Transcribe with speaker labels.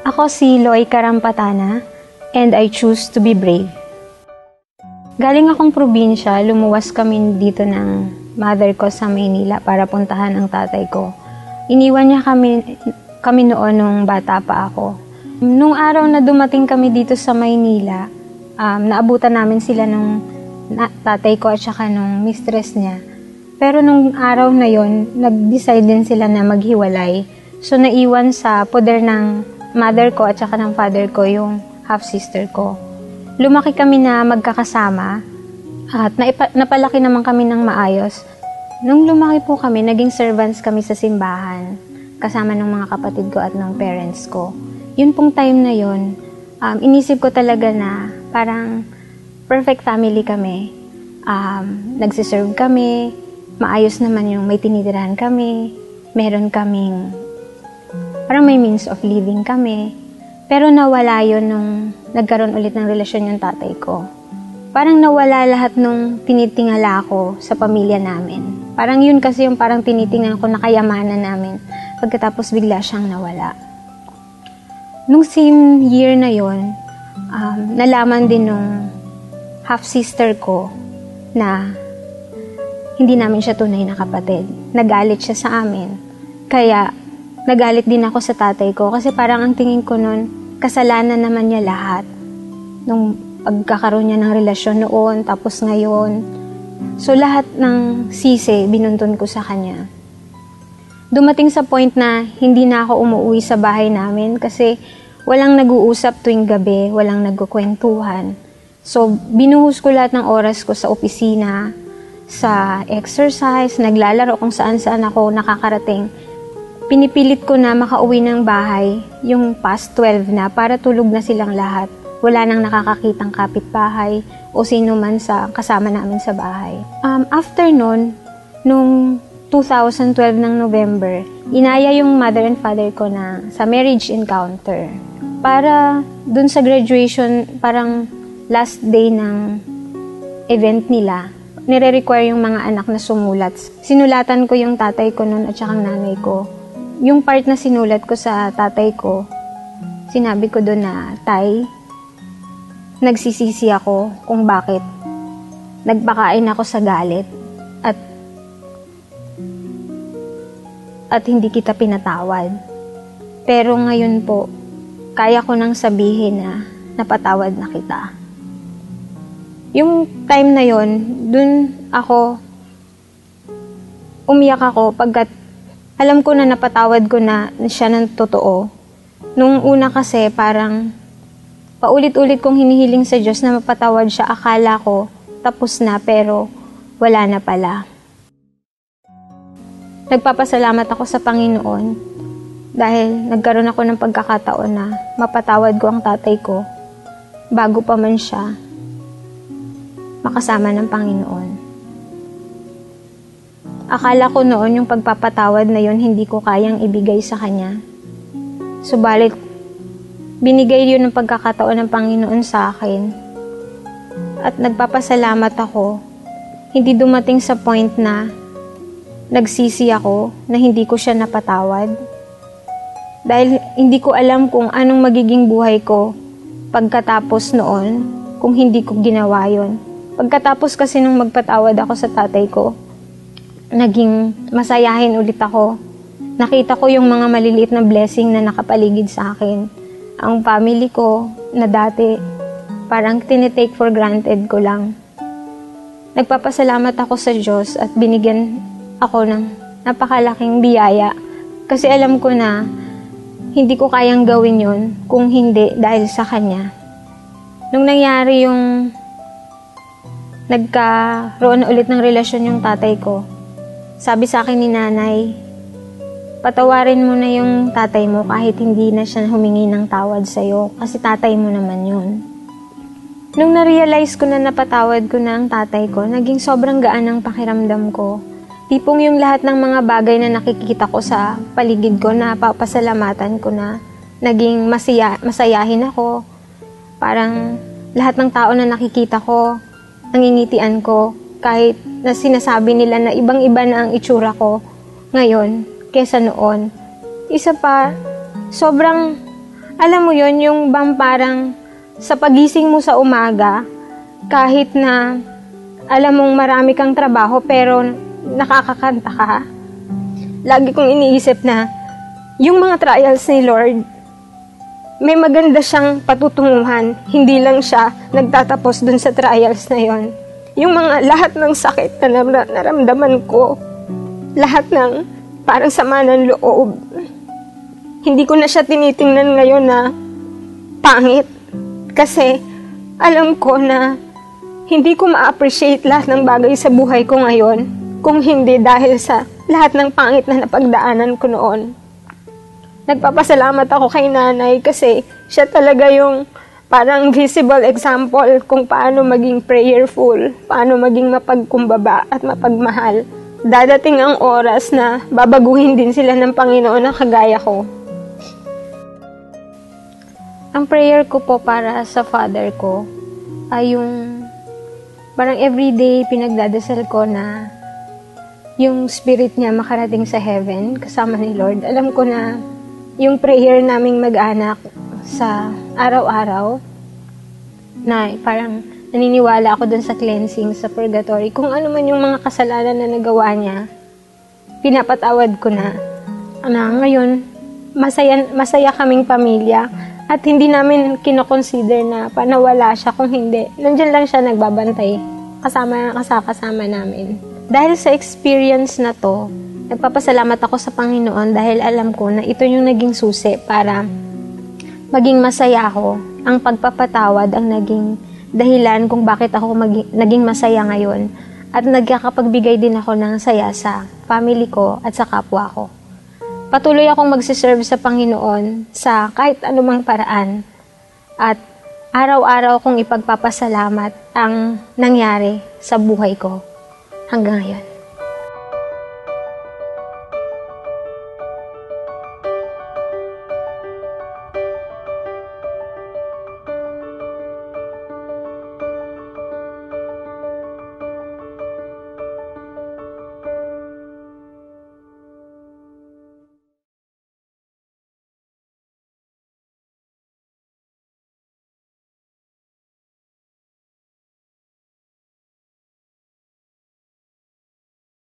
Speaker 1: Ako si Loy Karampatana and I choose to be brave. Galing akong probinsya, lumuwas kami dito ng mother ko sa Maynila para puntahan ang tatay ko. Iniwan niya kami noon nung bata pa ako. Nung araw na dumating kami dito sa Maynila, naabutan namin sila nung tatay ko at saka nung mistress niya. Pero nung araw na yon, nag-decide din sila na maghiwalay. So naiwan sa poder ng mother ko at saka ng father ko yung half-sister ko. Lumaki kami na magkakasama at napalaki naman kami ng maayos. Nung lumaki po kami, naging servants kami sa simbahan kasama ng mga kapatid ko at ng parents ko. Yun pong time na yun, inisip ko talaga na parang perfect family kami. Nagsiserve kami, maayos naman yung may tinitirahan kami, meron kaming, parang may means of living kami. Pero nawala yun nung nagkaroon ulit ng relasyon yung tatay ko. Parang nawala lahat nung tinitingala ko sa pamilya namin. Parang yun kasi yung parang tinitingnan ko na kayamanan namin. Pagkatapos bigla siyang nawala. Nung same year na yon, nalaman din nung half-sister ko na hindi namin siya tunay na kapatid. Nagalit siya sa amin. Kaya nagalit din ako sa tatay ko kasi parang ang tingin ko nun, kasalanan naman niya lahat. Nung pagkakaroon niya ng relasyon noon, tapos ngayon. So lahat ng sisi, binuntun ko sa kanya. Dumating sa point na hindi na ako umuwi sa bahay namin kasi walang nag-uusap tuwing gabi, walang nagkukwentuhan. So binuhos ko lahat ng oras ko sa opisina, sa exercise, naglalaro kung saan-saan ako nakakarating. Pinipilit ko na makauwi ng bahay yung past 12 na para tulog na silang lahat. Wala nang nakakakitang kapitbahay o sino man sa kasama namin sa bahay. After nun, nung 2012 ng November, inaya yung mother and father ko na sa marriage encounter. Para dun sa graduation, parang last day ng event nila, nire-require yung mga anak na sumulat. Sinulatan ko yung tatay ko nun at saka nanay ko. Yung part na sinulat ko sa tatay ko, sinabi ko doon na, Tay, nagsisisi ako kung bakit nagpakain ako sa galit at hindi kita pinatawad. Pero ngayon po, kaya ko nang sabihin na napatawad na kita. Yung time na yon, dun ako umiyak ako pagkat alam ko na napatawad ko na siya ng totoo. Nung una kasi parang paulit-ulit kong hinihiling sa Diyos na mapatawad siya. Akala ko tapos na pero wala na pala. Nagpapasalamat ako sa Panginoon dahil nagkaroon ako ng pagkakataon na mapatawad ko ang tatay ko bago pa man siya makasama ng Panginoon. Akala ko noon yung pagpapatawad na yun hindi ko kayang ibigay sa kanya. Subalit, binigay yun ng pagkakataon ng Panginoon sa akin. At nagpapasalamat ako, hindi dumating sa point na nagsisi ako na hindi ko siya napatawad. Dahil hindi ko alam kung anong magiging buhay ko pagkatapos noon kung hindi ko ginawa yun. Pagkatapos kasi nung magpatawad ako sa tatay ko, naging masayahin ulit ako. Nakita ko yung mga maliliit na blessing na nakapaligid sa akin. Ang family ko na dati parang tinitake for granted ko lang. Nagpapasalamat ako sa Diyos at binigyan ako ng napakalaking biyaya kasi alam ko na hindi ko kayang gawin yon kung hindi dahil sa Kanya. Nung nangyari yung nagkaroon ulit ng relasyon yung tatay ko, sabi sa akin ni nanay, patawarin mo na yung tatay mo kahit hindi na siya humingi ng tawad sa'yo kasi tatay mo naman yun. Nung na-realize ko na napatawad ko na ang tatay ko, naging sobrang gaan ang pakiramdam ko. Tipong yung lahat ng mga bagay na nakikita ko sa paligid ko na papasalamatan ko na naging masayahin ako. Parang lahat ng tao na nakikita ko, nangingitian ko kahit na sinasabi nila na ibang-iba na ang itsura ko ngayon kesa noon. Isa pa, sobrang Alam mo yon, yung bang parang sa pagising mo sa umaga, kahit na alam mong marami kang trabaho pero nakakakanta ka, lagi kong iniisip na yung mga trials ni Lord, may maganda siyang patutunguhan. Hindi lang siya nagtatapos dun sa trials na yon. Yung mga lahat ng sakit na naramdaman ko, lahat ng parang sama ng loob, hindi ko na siya tinitingnan ngayon na pangit. Kasi alam ko na hindi ko ma-appreciate lahat ng bagay sa buhay ko ngayon kung hindi dahil sa lahat ng pangit na napagdaanan ko noon. Nagpapasalamat ako kay nanay kasi siya talaga yung parang visible example kung paano maging prayerful, paano maging mapagkumbaba at mapagmahal. Dadating ang oras na babaguhin din sila ng Panginoon na kagaya ko. Ang prayer ko po para sa father ko ay yung parang everyday pinagdadasal ko na yung spirit niya makarating sa heaven kasama ni Lord. Alam ko na yung prayer naming mag-anak sa araw-araw na parang naniniwala ako dun sa cleansing, sa purgatory. Kung ano man yung mga kasalanan na nagawa niya, pinapatawad ko na. Ngayon, masaya kaming pamilya. At hindi namin kinoconsider na panawala siya kung hindi. Nandiyan lang siya nagbabantay. Kasama namin. Dahil sa experience na to, nagpapasalamat ako sa Panginoon dahil alam ko na ito yung naging susi para maging masaya ako. Ang pagpapatawad ang naging dahilan kung bakit ako naging masaya ngayon. At nagkakapagbigay din ako ng saya sa family ko at sa kapwa ko. Patuloy akong magsiserve sa Panginoon sa kahit anumang paraan at araw-araw kong ipagpapasalamat ang nangyari sa buhay ko hanggang ngayon.